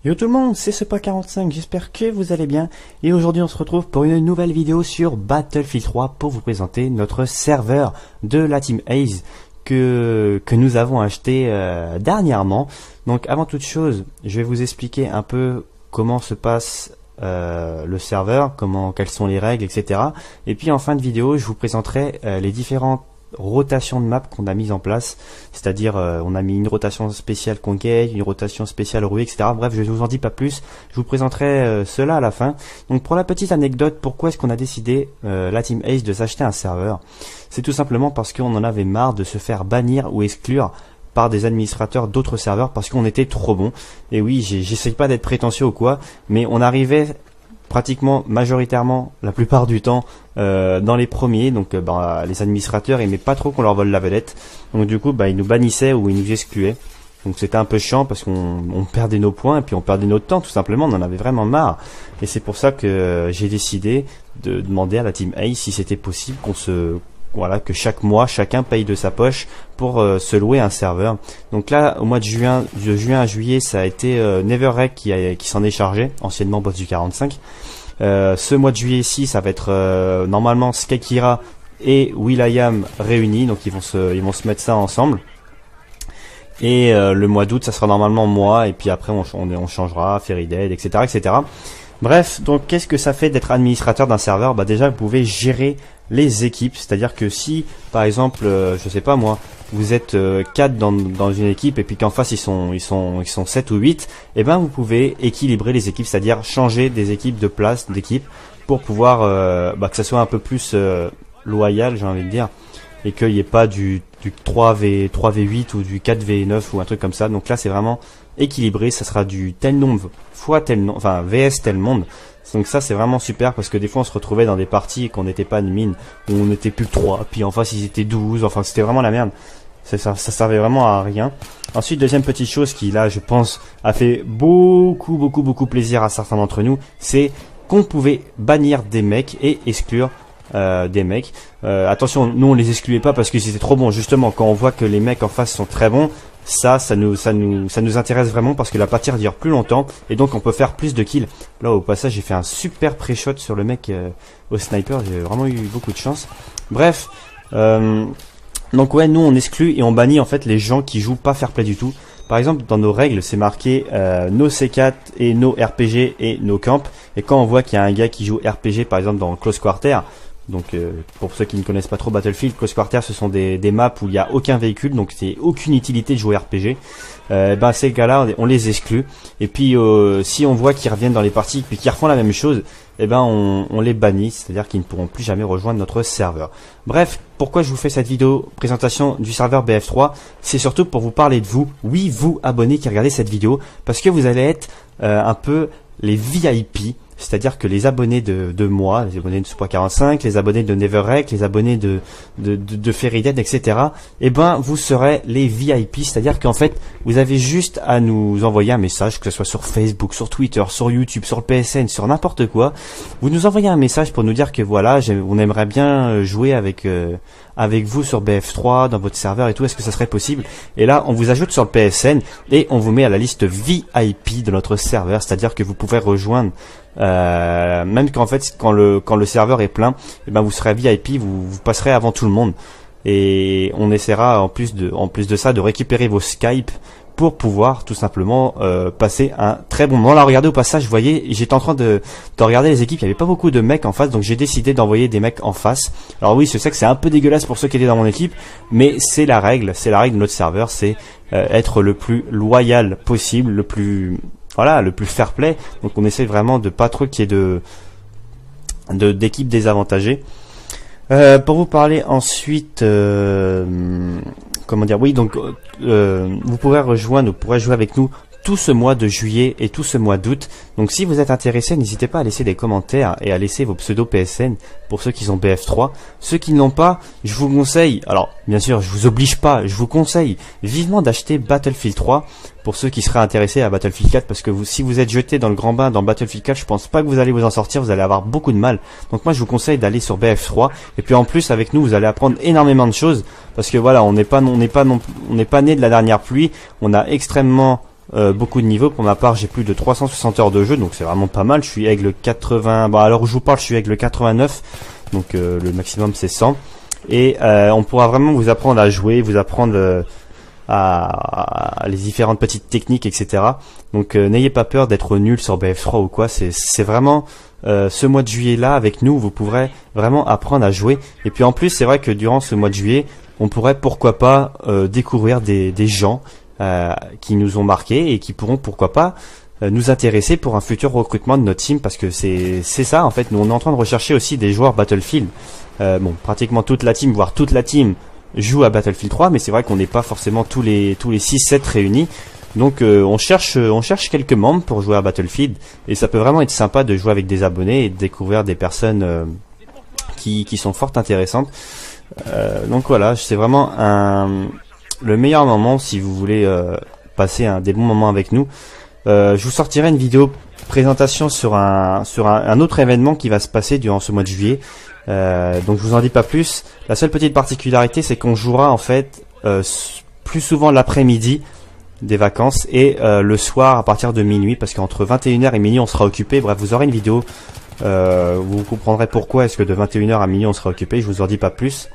Yo tout le monde, c'est Sepa45, j'espère que vous allez bien et aujourd'hui on se retrouve pour une nouvelle vidéo sur Battlefield 3 pour vous présenter notre serveur de la Team Ace que nous avons acheté dernièrement. Donc avant toute chose, je vais vous expliquer un peu comment se passe le serveur, quelles sont les règles, etc. Et puis en fin de vidéo, je vous présenterai les différentes rotation de map qu'on a mise en place, c'est-à-dire on a mis une rotation spéciale conquête, une rotation spéciale rouée, etc. Bref, je ne vous en dis pas plus, je vous présenterai cela à la fin. Donc pour la petite anecdote, pourquoi est-ce qu'on a décidé, la Team Ace, de s'acheter un serveur? C'est tout simplement parce qu'on en avait marre de se faire bannir ou exclure par des administrateurs d'autres serveurs parce qu'on était trop bon. Et oui, j'essaye pas d'être prétentieux ou quoi, mais on arrivait pratiquement majoritairement la plupart du temps dans les premiers, donc les administrateurs aimaient pas trop qu'on leur vole la vedette, donc du coup ils nous bannissaient ou ils nous excluaient, donc c'était un peu chiant parce qu'on perdait nos points et puis on perdait notre temps, tout simplement, on en avait vraiment marre. Et c'est pour ça que j'ai décidé de demander à la Team Ace si c'était possible que chaque mois chacun paye de sa poche pour se louer un serveur. Donc là au mois de juin à juillet, ça a été Neverrec qui s'en est chargé, anciennement boss du 45. Ce mois de juillet-ci, ça va être normalement Skykira et will.i.am réunis, donc ils vont se mettre ça ensemble. Et le mois d'août, ça sera normalement moi, et puis après on changera Fairydead, etc., etc. Bref, donc qu'est-ce que ça fait d'être administrateur d'un serveur? Déjà, vous pouvez gérer les équipes, c'est-à-dire que si, par exemple, je sais pas moi, vous êtes 4 dans une équipe et puis qu'en face ils sont 7 ou 8, et vous pouvez équilibrer les équipes, c'est-à-dire changer des équipes de place d'équipe pour pouvoir que ça soit un peu plus loyal, j'ai envie de dire, et qu'il n'y ait pas du 3v8 ou du 4v9 ou un truc comme ça. Donc là c'est vraiment équilibré, ça sera du tel nombre fois tel nombre, enfin vs tel monde. Donc ça c'est vraiment super parce que des fois on se retrouvait dans des parties qu'on n'était pas une mine, où on n'était plus que 3, puis en face ils étaient 12, enfin c'était vraiment la merde. Ça servait vraiment à rien. Ensuite, deuxième petite chose qui là je pense a fait beaucoup plaisir à certains d'entre nous, c'est qu'on pouvait bannir des mecs et exclure des mecs. Attention, nous on les excluait pas parce qu'ils étaient trop bons. Justement, quand on voit que les mecs en face sont très bons, ça nous intéresse vraiment parce que la partie dure plus longtemps et donc on peut faire plus de kills. Là au passage j'ai fait un super pré-shot sur le mec au sniper, j'ai vraiment eu beaucoup de chance. Bref, donc ouais, nous on exclut et on bannit en fait les gens qui jouent pas fair play du tout. Par exemple dans nos règles c'est marqué no C4 et no RPG et no camp, et quand on voit qu'il y a un gars qui joue RPG par exemple dans Close Quarter, donc pour ceux qui ne connaissent pas trop Battlefield, Close Quarter ce sont des maps où il n'y a aucun véhicule, donc c'est aucune utilité de jouer RPG. Ces gars-là on les exclut, et puis si on voit qu'ils reviennent dans les parties puis qu'ils refont la même chose, on les bannit, c'est-à-dire qu'ils ne pourront plus jamais rejoindre notre serveur. Bref, pourquoi je vous fais cette vidéo présentation du serveur BF3? C'est surtout pour vous parler de vous, oui vous abonnés qui regardez cette vidéo, parce que vous allez être un peu les VIP. C'est-à-dire que les abonnés de moi, les abonnés de Sepa45, les abonnés de Neverrec, les abonnés de Fairydead, etc. Vous serez les VIP. C'est-à-dire qu'en fait, vous avez juste à nous envoyer un message, que ce soit sur Facebook, sur Twitter, sur YouTube, sur le PSN, sur n'importe quoi. Vous nous envoyez un message pour nous dire que voilà, on aimerait bien jouer avec vous sur BF3, dans votre serveur et tout, est-ce que ça serait possible? Et là, on vous ajoute sur le PSN et on vous met à la liste VIP de notre serveur, c'est-à-dire que vous pouvez rejoindre même qu'en fait quand le serveur est plein, vous serez VIP, vous passerez avant tout le monde, et on essaiera en plus de ça de récupérer vos Skype pour pouvoir tout simplement passer un très bon moment. Là regardez au passage, vous voyez, j'étais en train de regarder les équipes, il n'y avait pas beaucoup de mecs en face, donc j'ai décidé d'envoyer des mecs en face. Alors oui, je sais que c'est un peu dégueulasse pour ceux qui étaient dans mon équipe, mais c'est la règle de notre serveur, c'est être le plus loyal possible, le plus fair play. Donc on essaie vraiment de pas trop qu'il y ait d'équipes désavantagées. Pour vous parler ensuite, comment dire, oui, donc vous pourrez jouer avec nous tout ce mois de juillet et tout ce mois d'août. Donc si vous êtes intéressé, n'hésitez pas à laisser des commentaires et à laisser vos pseudos PSN pour ceux qui sont BF3. Ceux qui ne l'ont pas, je vous conseille, alors bien sûr je vous oblige pas, je vous conseille vivement d'acheter Battlefield 3 pour ceux qui seraient intéressés à Battlefield 4, parce que si vous êtes jeté dans le grand bain dans Battlefield 4, je pense pas que vous allez vous en sortir, vous allez avoir beaucoup de mal. Donc moi je vous conseille d'aller sur BF3, et puis en plus avec nous vous allez apprendre énormément de choses, parce que voilà, on n'est pas né de la dernière pluie, on a extrêmement beaucoup de niveaux. Pour ma part, j'ai plus de 360 heures de jeu, donc c'est vraiment pas mal. Je suis aigle 80, bah alors où je vous parle, je suis aigle 89, donc le maximum c'est 100. Et on pourra vraiment vous apprendre à jouer, vous apprendre à les différentes petites techniques, etc. Donc n'ayez pas peur d'être nul sur BF3 ou quoi. C'est vraiment ce mois de juillet là avec nous, vous pourrez vraiment apprendre à jouer. Et puis en plus, c'est vrai que durant ce mois de juillet, on pourrait pourquoi pas découvrir des gens qui nous ont marqués et qui pourront pourquoi pas nous intéresser pour un futur recrutement de notre team, parce que c'est ça en fait. Nous on est en train de rechercher aussi des joueurs Battlefield. Bon, pratiquement toute la team, voire toute la team joue à Battlefield 3, mais c'est vrai qu'on n'est pas forcément tous les 6-7 réunis. Donc on cherche quelques membres pour jouer à Battlefield, et ça peut vraiment être sympa de jouer avec des abonnés et de découvrir des personnes qui sont fort intéressantes. Donc voilà, c'est vraiment le meilleur moment si vous voulez passer des bons moments avec nous. Je vous sortirai une vidéo présentation sur un autre événement qui va se passer durant ce mois de juillet. Donc je vous en dis pas plus. La seule petite particularité, c'est qu'on jouera en fait plus souvent l'après-midi des vacances et le soir à partir de minuit, parce qu'entre 21h et minuit on sera occupé. Bref, vous aurez une vidéo, vous comprendrez pourquoi est-ce que de 21h à minuit on sera occupé. Je vous en dis pas plus.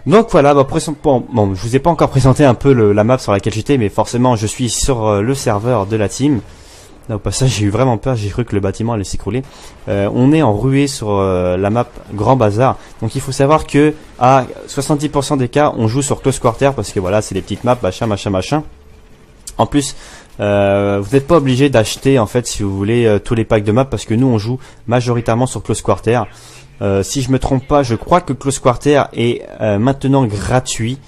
Donc voilà, bon, je vous ai pas encore présenté un peu la map sur laquelle j'étais, mais forcément je suis sur le serveur de la team. Là, au passage, j'ai eu vraiment peur, j'ai cru que le bâtiment allait s'écrouler. On est en ruée sur la map Grand Bazar. Donc il faut savoir que à 70% des cas, on joue sur Close Quarter, parce que voilà, c'est des petites maps, machin. En plus, vous n'êtes pas obligé d'acheter en fait si vous voulez tous les packs de maps, parce que nous on joue majoritairement sur Close Quarter. Si je me trompe pas, je crois que Close Quarter est maintenant gratuit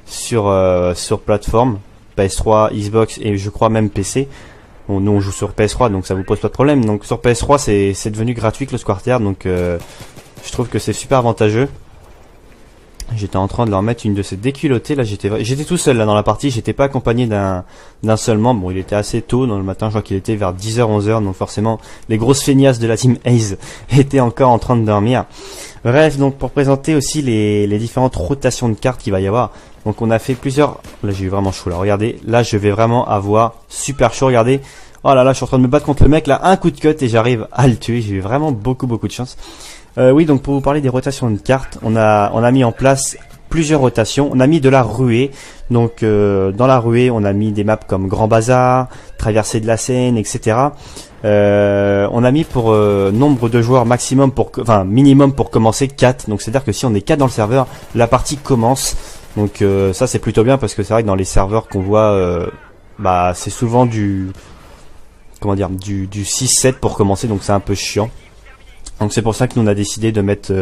sur plateforme PS3, Xbox et je crois même PC. Bon, nous on joue sur PS3, donc ça vous pose pas de problème. Donc sur PS3 c'est devenu gratuit Close Quarter, donc je trouve que c'est super avantageux. J'étais en train de leur mettre une de ces déculottées là, j'étais tout seul là dans la partie, j'étais pas accompagné d'un seul membre. Bon, il était assez tôt dans le matin, je crois qu'il était vers 10h 11h, donc forcément les grosses feignasses de la team Ace étaient encore en train de dormir. Bref, donc pour présenter aussi les différentes rotations de cartes qu'il va y avoir. Donc on a fait plusieurs, là j'ai eu vraiment chaud là, regardez, là je vais vraiment avoir super chaud, regardez. Oh là là, je suis en train de me battre contre le mec là, un coup de cut et j'arrive à le tuer, j'ai eu vraiment beaucoup de chance. Oui, donc pour vous parler des rotations de cartes, on a mis en place plusieurs rotations. On a mis de la ruée. Donc dans la ruée, on a mis des maps comme Grand Bazar, Traversée de la Seine, etc. On a mis pour nombre de joueurs minimum pour commencer 4. Donc c'est-à-dire que si on est 4 dans le serveur, la partie commence. Donc ça c'est plutôt bien, parce que c'est vrai que dans les serveurs qu'on voit, c'est souvent du 6-7 pour commencer, donc c'est un peu chiant. Donc c'est pour ça que nous on a décidé de mettre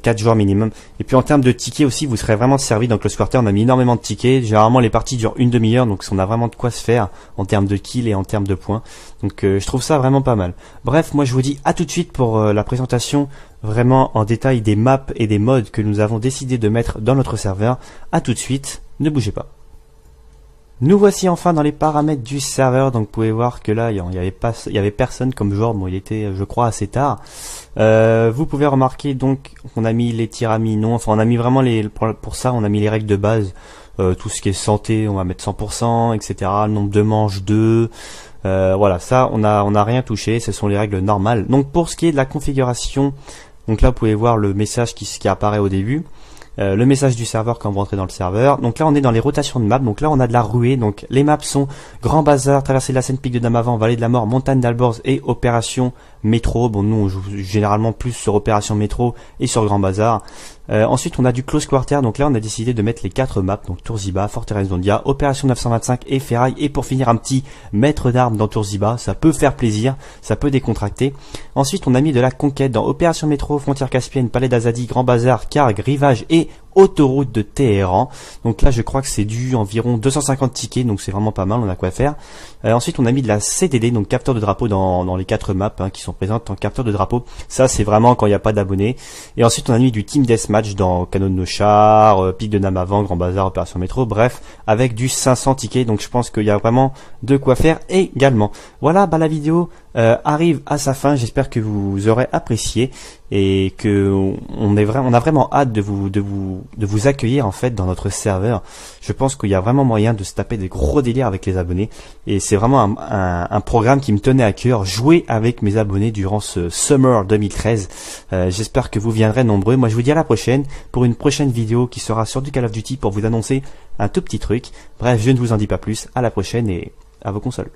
4 joueurs minimum. Et puis en termes de tickets aussi, vous serez vraiment servi. Dans Close Quarter, on a mis énormément de tickets. Généralement les parties durent une demi-heure, donc on a vraiment de quoi se faire en termes de kills et en termes de points. Donc je trouve ça vraiment pas mal. Bref, moi je vous dis à tout de suite pour la présentation vraiment en détail des maps et des mods que nous avons décidé de mettre dans notre serveur. À tout de suite, ne bougez pas. Nous voici enfin dans les paramètres du serveur. Donc vous pouvez voir que là il y avait personne comme joueur. Bon, il était je crois assez tard. Vous pouvez remarquer donc qu'on a mis les tiramis non, enfin on a mis vraiment pour ça on a mis les règles de base. Tout ce qui est santé on va mettre 100%, etc. Le nombre de manches 2. Voilà, ça on a rien touché, ce sont les règles normales. Donc pour ce qui est de la configuration, donc là vous pouvez voir le message qui apparaît au début. Le message du serveur quand vous rentrez dans le serveur. Donc là on est dans les rotations de maps. Donc là on a de la ruée. Donc les maps sont Grand Bazar, Traversée de la Seine, Pic de Damavant, Vallée de la Mort, Montagne d'Alborz et Opération Métro. Bon, nous on joue généralement plus sur Opération Métro et sur Grand Bazar. Ensuite on a du Close Quarter. Donc là on a décidé de mettre les 4 maps, donc Tourziba, Forteresse d'Ondia, Opération 925 et Ferraille. Et pour finir un petit maître d'armes dans Tourziba. Ça peut faire plaisir, ça peut décontracter. Ensuite on a mis de la conquête dans Opération Métro, Frontière Caspienne, Palais d'Azadi, Grand Bazar, Karg, Rivage et autoroute de Téhéran. Donc là je crois que c'est du environ 250 tickets, donc c'est vraiment pas mal, on a quoi faire. Ensuite on a mis de la CDD, donc capteur de drapeau dans les 4 maps qui sont présentes en capteur de drapeau. Ça c'est vraiment quand il n'y a pas d'abonnés. Et ensuite on a mis du Team Deathmatch dans Canon de nos chars, Pic de Damavant, Grand Bazar, Opération Métro, bref, avec du 500 tickets. Donc je pense qu'il y a vraiment de quoi faire également. Voilà, la vidéo arrive à sa fin. J'espère que vous aurez apprécié et que on a vraiment hâte de vous accueillir en fait dans notre serveur. Je pense qu'il y a vraiment moyen de se taper des gros délires avec les abonnés et c'est vraiment un programme qui me tenait à cœur, jouer avec mes abonnés durant ce Summer 2013. J'espère que vous viendrez nombreux. Moi je vous dis à la prochaine pour une prochaine vidéo qui sera sur du Call of Duty pour vous annoncer un tout petit truc. Bref, je ne vous en dis pas plus. À la prochaine et à vos consoles.